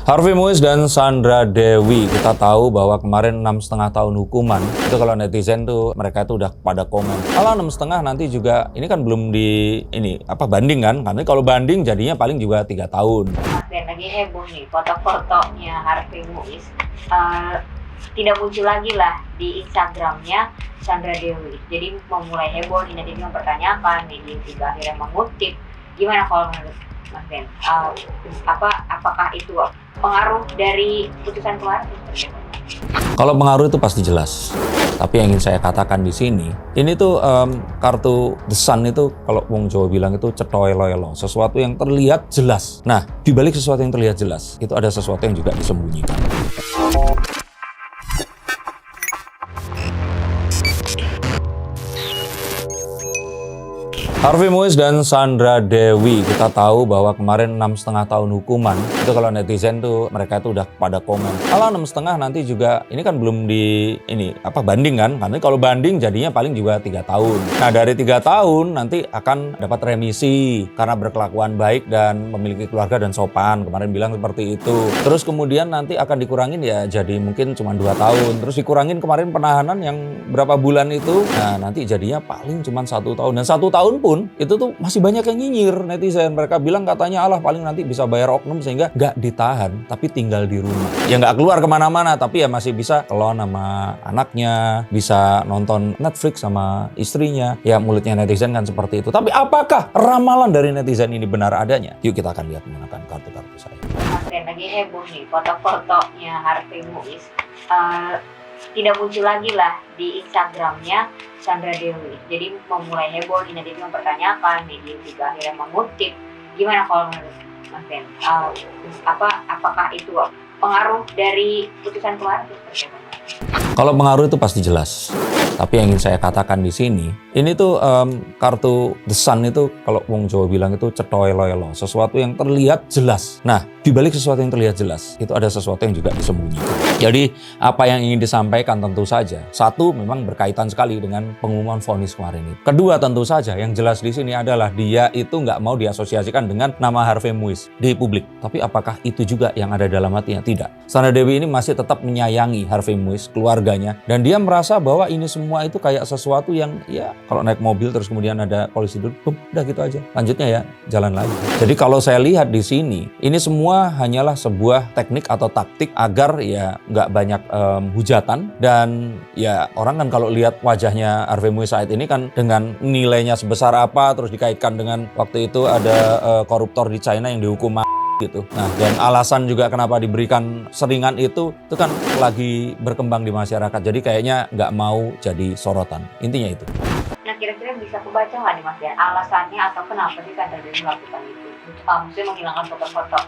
Harvey Muiz dan Sandra Dewi, kita tahu bahwa kemarin 6,5 tahun hukuman. Itu kalau netizen tuh mereka tuh udah pada komen, kalau 6,5 nanti juga ini kan belum banding kan? Karena kalau banding jadinya paling juga 3 tahun. Dan lagi heboh nih foto-fotonya Harvey Muiz tidak muncul lagi lah di Instagramnya Sandra Dewi. Jadi memulai heboh, netizen mempertanyakan, media juga akhirnya mengutip. Gimana kalau menurut Mas Ben? Apakah itu pengaruh dari putusan keluarga? Kalau pengaruh itu pasti jelas. Tapi yang ingin saya katakan di sini, ini tuh kartu The Sun itu kalau wong Jawa bilang itu cetoy loyolo, sesuatu yang terlihat jelas. Nah, di balik sesuatu yang terlihat jelas, itu ada sesuatu yang juga disembunyikan. Harvey Muiz dan Sandra Dewi, kita tahu bahwa kemarin 6,5 tahun hukuman. Itu kalau netizen tuh mereka tuh udah pada komen, kalau 6,5 nanti juga ini kan belum banding kan? Karena kalau banding jadinya paling juga 3 tahun. Nah, dari 3 tahun nanti akan dapat remisi karena berkelakuan baik dan memiliki keluarga dan sopan. Kemarin bilang seperti itu. Terus kemudian nanti akan dikurangin ya jadi mungkin cuma 2 tahun. Terus dikurangin kemarin penahanan yang berapa bulan itu. Nah, nanti jadinya paling cuma 1 tahun. Dan 1 tahun pun itu tuh masih banyak yang nyinyir netizen. Mereka bilang katanya Allah paling nanti bisa bayar oknum sehingga nggak ditahan tapi tinggal di rumah. Ya nggak keluar kemana-mana tapi ya masih bisa kelon sama anaknya, bisa nonton Netflix sama istrinya. Ya mulutnya netizen kan seperti itu. Tapi apakah ramalan dari netizen ini benar adanya? Yuk kita akan lihat menggunakan kartu-kartu saya. Dan lagi heboh nih foto-fotonya Harvey Muiz tidak muncul lagi lah di Instagramnya Sandra Dewi. Jadi memulai heboh, netizen mempertanyakan, media juga akhirnya mengutip. Gimana kalau menurut Mas Ben? Apakah itu pengaruh dari putusan keluarga? Kalau pengaruh itu pasti jelas. Tapi yang ingin saya katakan di sini, ini tuh kartu The Sun itu kalau wong Jawa bilang itu cetoy loyolo, sesuatu yang terlihat jelas. Nah, di balik sesuatu yang terlihat jelas, itu ada sesuatu yang juga disembunyikan. Jadi, apa yang ingin disampaikan tentu saja, satu memang berkaitan sekali dengan pengumuman vonis kemarin itu. Kedua, tentu saja yang jelas di sini adalah dia itu nggak mau diasosiasikan dengan nama Harvey Muiz di publik. Tapi apakah itu juga yang ada dalam hatinya? Tidak. Sandra Dewi ini masih tetap menyayangi Harvey Muiz, keluarganya, dan dia merasa bahwa ini semua itu kayak sesuatu yang ya kalau naik mobil terus kemudian ada polisi duduk, udah gitu aja. Lanjutnya ya jalan lagi. Jadi kalau saya lihat di sini, ini semua hanyalah sebuah teknik atau taktik agar ya nggak banyak hujatan. Dan ya orang kan kalau lihat wajahnya Harvey Muiz saat ini kan dengan nilainya sebesar apa, terus dikaitkan dengan waktu itu ada koruptor di China yang dihukum gitu. Nah, dan alasan juga kenapa diberikan seringan itu kan lagi berkembang di masyarakat. Jadi kayaknya nggak mau jadi sorotan. Intinya itu. Nah, kira-kira bisa kebaca nggak nih Mas Ben alasannya atau kenapa sih Sandra Dewi melakukan itu? Maksudnya menghilangkan foto-foto.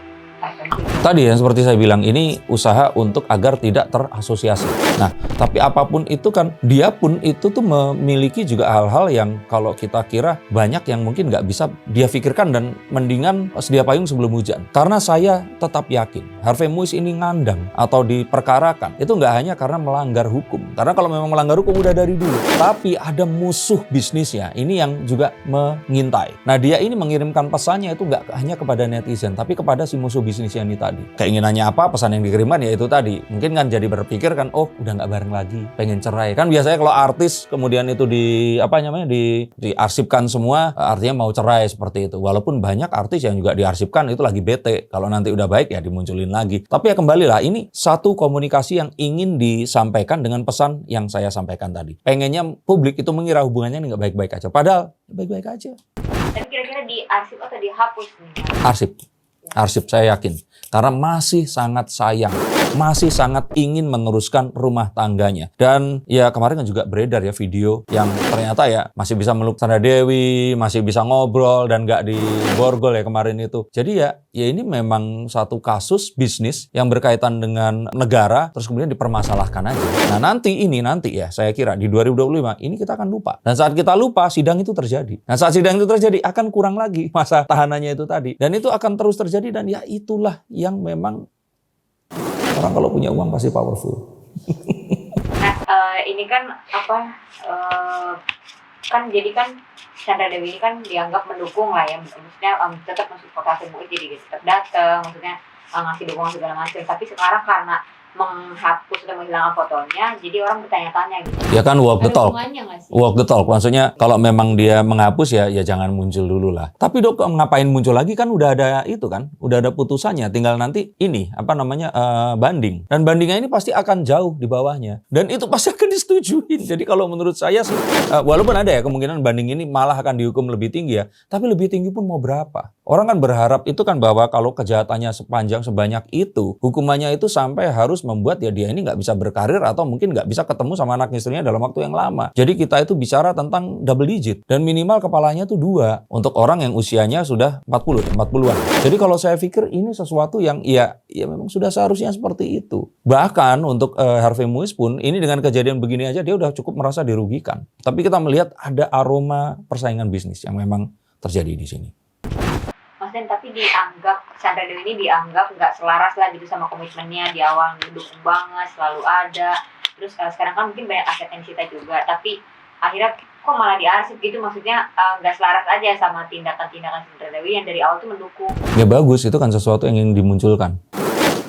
Tadi yang seperti saya bilang, ini usaha untuk agar tidak terasosiasi. Nah, tapi apapun itu kan, dia pun itu tuh memiliki juga hal-hal yang kalau kita kira banyak yang mungkin nggak bisa dia pikirkan dan mendingan sedia payung sebelum hujan. Karena saya tetap yakin, Harvey Muiz ini ngandang atau diperkarakan, itu nggak hanya karena melanggar hukum. Karena kalau memang melanggar hukum udah dari dulu. Tapi ada musuh bisnisnya, ini yang juga mengintai. Nah, dia ini mengirimkan pesannya itu nggak hanya kepada netizen, tapi kepada si musuh bisnisnya ini tadi. Keinginannya apa, pesan yang dikirimkan ya itu tadi. Mungkin kan jadi berpikir kan, oh udah nggak bareng lagi, pengen cerai. Kan biasanya kalau artis kemudian itu diarsipkan semua, artinya mau cerai seperti itu. Walaupun banyak artis yang juga diarsipkan itu lagi bete. Kalau nanti udah baik ya dimunculin lagi. Tapi ya kembalilah, ini satu komunikasi yang ingin disampaikan dengan pesan yang saya sampaikan tadi. Pengennya publik itu mengira hubungannya ini nggak baik-baik aja. Padahal baik-baik aja. Tapi kira-kira diarsip atau dihapus nih? Arsip saya yakin. Karena masih sangat sayang, masih sangat ingin meneruskan rumah tangganya. Dan ya kemarin kan juga beredar ya video yang ternyata ya masih bisa meluk Sandra Dewi, masih bisa ngobrol dan gak diborgol ya kemarin itu. Jadi ya ini memang satu kasus bisnis yang berkaitan dengan negara terus kemudian dipermasalahkan aja. Nah nanti ya saya kira di 2025 ini kita akan lupa. Dan saat kita lupa sidang itu terjadi. Nah saat sidang itu terjadi akan kurang lagi masa tahanannya itu tadi. Dan itu akan terus terjadi dan ya itulah yang memang orang kalau punya uang pasti powerful. Nah, ini kan jadi kan Sandra Dewi ini kan dianggap mendukung lah ya, maksudnya tetap masuk kota Muiz jadi tetap datang, maksudnya ngasih dukungan segala macam. Tapi sekarang karena menghapus atau menghilangkan fotonya, jadi orang bertanya-tanya gitu. Ya kan walk the Ada talk. hubungannya nggak sih? Walk the talk, maksudnya kalau memang dia menghapus ya jangan muncul dulu lah. Tapi Dok, ngapain muncul lagi, kan udah ada itu kan, udah ada putusannya, tinggal nanti ini banding. Dan bandingnya ini pasti akan jauh di bawahnya. Dan itu pasti akan disetujuin. Jadi kalau menurut saya sih, walaupun ada ya kemungkinan banding ini malah akan dihukum lebih tinggi ya, tapi lebih tinggi pun mau berapa? Orang kan berharap itu kan bahwa kalau kejahatannya sebanyak itu, hukumannya itu sampai harus membuat ya dia ini nggak bisa berkarir atau mungkin nggak bisa ketemu sama anak istrinya dalam waktu yang lama. Jadi kita itu bicara tentang double digit dan minimal kepalanya tuh 2 untuk orang yang usianya sudah 40-an. Jadi kalau saya pikir ini sesuatu yang ya memang sudah seharusnya seperti itu. Bahkan untuk Harvey Muiz pun ini dengan kejadian begini aja dia udah cukup merasa dirugikan. Tapi kita melihat ada aroma persaingan bisnis yang memang terjadi di sini. Mas Den, tapi Sandra Dewi ini dianggap nggak selaras lah gitu sama komitmennya di awal, mendukung banget, selalu ada. Terus sekarang kan mungkin banyak aset yang disita juga, tapi akhirnya kok malah diarsip gitu, maksudnya nggak selaras aja sama tindakan-tindakan Sandra Dewi yang dari awal tuh mendukung. Ya bagus, itu kan sesuatu yang ingin dimunculkan.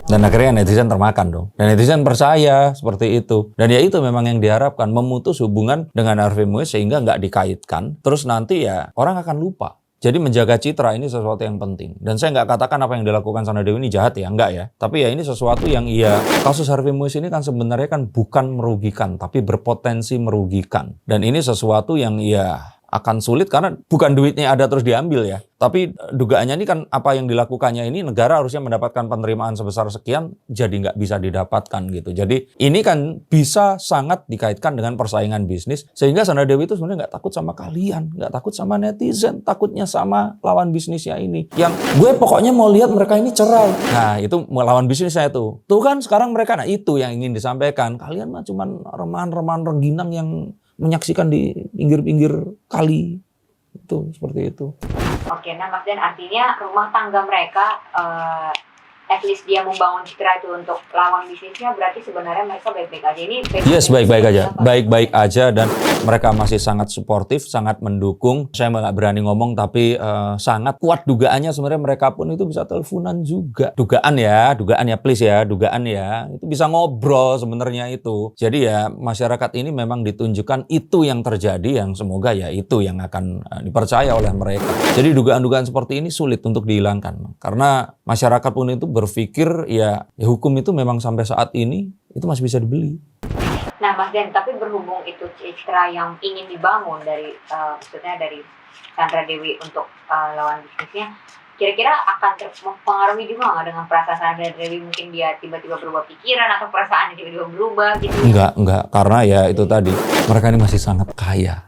Dan akhirnya netizen termakan dong. Dan netizen percaya seperti itu. Dan ya itu memang yang diharapkan, memutus hubungan dengan Harvey Muiz sehingga nggak dikaitkan. Terus nanti ya orang akan lupa. Jadi menjaga citra ini sesuatu yang penting. Dan saya nggak katakan apa yang dilakukan Sandra Dewi ini jahat ya, enggak ya. Tapi ya ini sesuatu yang kasus Harvey Muiz ini kan sebenarnya kan bukan merugikan, tapi berpotensi merugikan. Dan ini sesuatu yang akan sulit karena bukan duitnya ada terus diambil ya. Tapi dugaannya ini kan apa yang dilakukannya ini negara harusnya mendapatkan penerimaan sebesar sekian jadi nggak bisa didapatkan gitu. Jadi ini kan bisa sangat dikaitkan dengan persaingan bisnis sehingga Sandra Dewi itu sebenarnya nggak takut sama kalian, nggak takut sama netizen, takutnya sama lawan bisnisnya ini. Yang gue pokoknya mau lihat mereka ini cerai. Nah itu lawan bisnisnya itu. Tuh kan sekarang mereka, nah itu yang ingin disampaikan. Kalian mah cuman remahan-remahan rengginang yang menyaksikan di pinggir-pinggir kali. Itu seperti itu. Oke, nah Mas Den, artinya rumah tangga mereka at least dia membangun citra itu untuk lawan bisnisnya, berarti sebenarnya mereka baik-baik aja. Ini baik-baik aja. Baik-baik aja dan mereka masih sangat suportif, sangat mendukung. Saya nggak berani ngomong tapi sangat kuat dugaannya sebenarnya mereka pun itu bisa teleponan juga. Dugaan ya please ya, dugaan ya. Itu bisa ngobrol sebenarnya itu. Jadi ya masyarakat ini memang ditunjukkan itu yang terjadi, yang semoga ya itu yang akan dipercaya oleh mereka. Jadi dugaan-dugaan seperti ini sulit untuk dihilangkan. Karena masyarakat pun itu berpikir ya hukum itu memang sampai saat ini itu masih bisa dibeli. Nah Mas Den, tapi berhubung itu citra yang ingin dibangun dari maksudnya dari Sandra Dewi untuk lawan bisnisnya, kira-kira akan mempengaruhi juga nggak dengan perasaan Sandra Dewi, mungkin dia tiba-tiba berubah pikiran atau perasaannya tiba-tiba berubah gitu? Enggak, karena ya itu tadi mereka ini masih sangat kaya.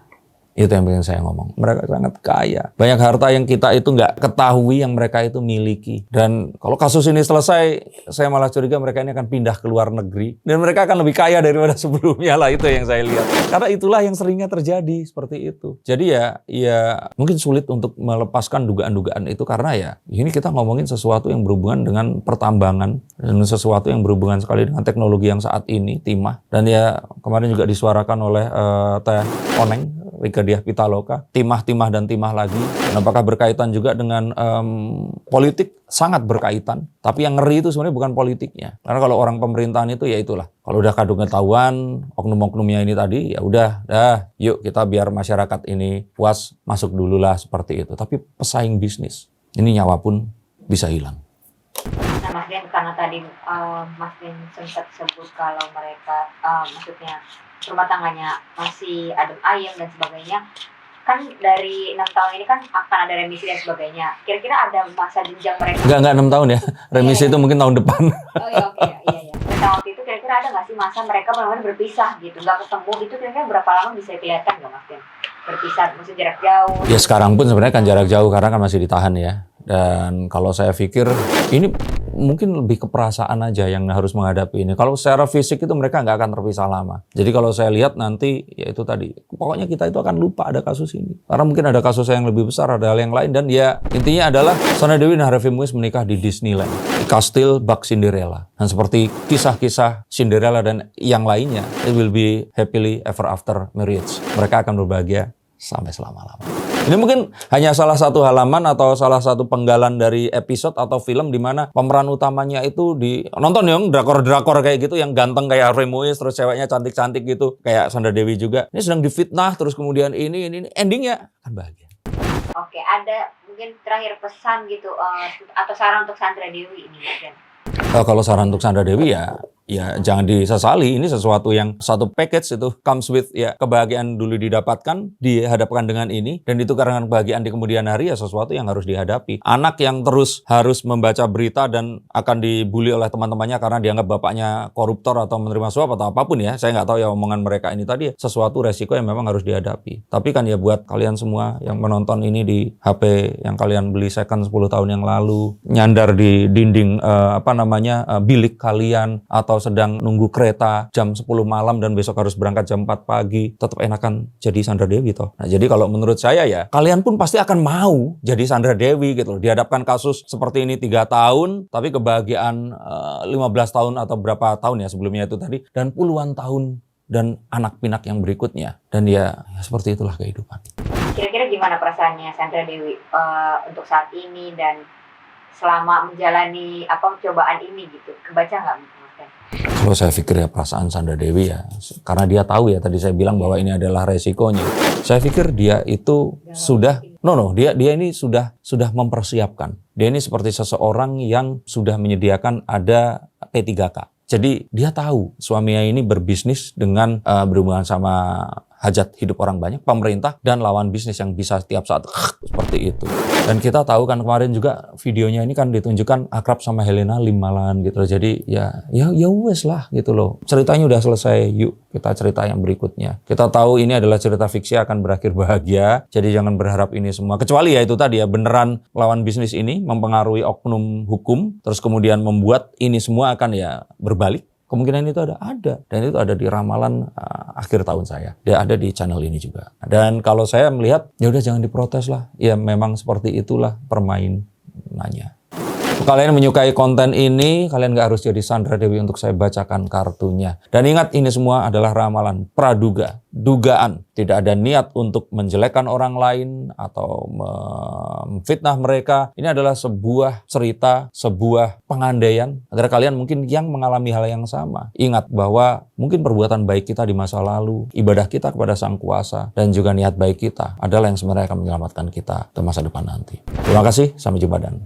Itu yang pengen saya ngomong. Mereka sangat kaya. Banyak harta yang kita itu nggak ketahui yang mereka itu miliki. Dan kalau kasus ini selesai, saya malah curiga mereka ini akan pindah ke luar negeri. Dan mereka akan lebih kaya daripada sebelumnya lah. Itu yang saya lihat. Karena itulah yang seringnya terjadi seperti itu. Jadi ya mungkin sulit untuk melepaskan dugaan-dugaan itu. Karena ya ini kita ngomongin sesuatu yang berhubungan dengan pertambangan. Dan sesuatu yang berhubungan sekali dengan teknologi yang saat ini, timah. Dan ya kemarin juga disuarakan oleh Teh Oneng, Rika Diah Pitaloka, timah dan timah lagi. Dan apakah berkaitan juga dengan politik? Sangat berkaitan. Tapi yang ngeri itu sebenarnya bukan politiknya. Karena kalau orang pemerintahan itu ya itulah. Kalau udah kadung ketahuan, oknum-oknumnya ini tadi, ya udah, yuk kita biar masyarakat ini puas, masuk dulu lah seperti itu. Tapi pesaing bisnis, ini nyawa pun bisa hilang. Nah Mas Den, karena tadi Mas Den sempat sebut kalau mereka maksudnya rumah tangganya masih adem ayem dan sebagainya, kan dari 6 tahun ini kan akan ada remisi dan sebagainya. Kira-kira ada masa jenjang mereka? Enggak 6 tahun ya. Remisi itu mungkin tahun depan. Oh iya, oke. Iya. Nah, waktu itu kira-kira ada nggak sih masa mereka benar-benar berpisah gitu, nggak ketemu, itu kira-kira berapa lama bisa kelihatan nggak Mas Den? Berpisah, maksudnya jarak jauh? Ya sekarang pun sebenarnya kan jarak jauh karena kan masih ditahan ya. Dan kalau saya pikir ini mungkin lebih ke perasaan aja yang harus menghadapi ini. Kalau secara fisik itu mereka nggak akan terpisah lama. Jadi kalau saya lihat nanti ya itu tadi, pokoknya kita itu akan lupa ada kasus ini. Karena mungkin ada kasus yang lebih besar, ada hal yang lain. Dan ya intinya adalah Sandra Dewi dan Harvey Muiz menikah di Disneyland, di Kastil Bak Cinderella. Dan seperti kisah-kisah Cinderella dan yang lainnya, it will be happily ever after marriage. Mereka akan berbahagia sampai selama-lamanya. Ini mungkin hanya salah satu halaman atau salah satu penggalan dari episode atau film di mana pemeran utamanya itu nonton yang drakor-drakor kayak gitu yang ganteng kayak Harvey Muiz, terus ceweknya cantik-cantik gitu kayak Sandra Dewi juga. Ini sedang difitnah terus kemudian ini endingnya akan bahagia. Oke, ada mungkin terakhir pesan gitu atau saran untuk Sandra Dewi ini, Mas Dan? Kalau saran untuk Sandra Dewi ya jangan disesali. Ini sesuatu yang satu package itu comes with ya kebahagiaan dulu didapatkan, dihadapkan dengan ini, dan itu karena kebahagiaan di kemudian hari ya sesuatu yang harus dihadapi. Anak yang terus harus membaca berita dan akan dibully oleh teman-temannya karena dianggap bapaknya koruptor atau menerima suap atau apapun ya, saya nggak tahu ya omongan mereka ini tadi sesuatu resiko yang memang harus dihadapi. Tapi kan ya buat kalian semua yang menonton ini di HP yang kalian beli second 10 tahun yang lalu, nyandar di dinding bilik kalian atau sedang nunggu kereta jam 10 malam dan besok harus berangkat jam 4 pagi, tetap enakan jadi Sandra Dewi toh. Nah, jadi kalau menurut saya ya, kalian pun pasti akan mau jadi Sandra Dewi gitu loh. Dihadapkan kasus seperti ini 3 tahun, tapi kebahagiaan 15 tahun atau berapa tahun ya sebelumnya itu tadi, dan puluhan tahun dan anak pinak yang berikutnya. Dan ya seperti itulah kehidupan. Kira-kira gimana perasaannya Sandra Dewi untuk saat ini dan selama menjalani cobaan ini gitu? Kebaca nggak? Kalau saya pikir ya perasaan Sandra Dewi ya, karena dia tahu ya tadi saya bilang bahwa ini adalah resikonya. Saya pikir dia itu dia ini sudah mempersiapkan. Dia ini seperti seseorang yang sudah menyediakan ada P3K. Jadi dia tahu suaminya ini berbisnis dengan berhubungan sama hajat hidup orang banyak, pemerintah, dan lawan bisnis yang bisa setiap saat seperti itu. Dan kita tahu kan kemarin juga videonya ini kan ditunjukkan akrab sama Helena Lim malahan gitu. Jadi ya wes lah gitu loh. Ceritanya udah selesai, yuk kita cerita yang berikutnya. Kita tahu ini adalah cerita fiksi akan berakhir bahagia, jadi jangan berharap ini semua. Kecuali ya itu tadi ya, beneran lawan bisnis ini mempengaruhi oknum hukum, terus kemudian membuat ini semua akan ya berbalik. Kemungkinan itu ada. Dan itu ada di ramalan akhir tahun saya. Dia ada di channel ini juga. Dan kalau saya melihat, ya udah jangan diprotes lah. Ya memang seperti itulah permainannya. Kalian menyukai konten ini, kalian nggak harus jadi Sandra Dewi untuk saya bacakan kartunya. Dan ingat, ini semua adalah ramalan praduga, dugaan. Tidak ada niat untuk menjelekkan orang lain atau memfitnah mereka. Ini adalah sebuah cerita, sebuah pengandaian agar kalian mungkin yang mengalami hal yang sama. Ingat bahwa mungkin perbuatan baik kita di masa lalu, ibadah kita kepada Sang Kuasa, dan juga niat baik kita adalah yang sebenarnya akan menyelamatkan kita ke masa depan nanti. Terima kasih, sampai jumpa dan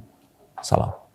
salam.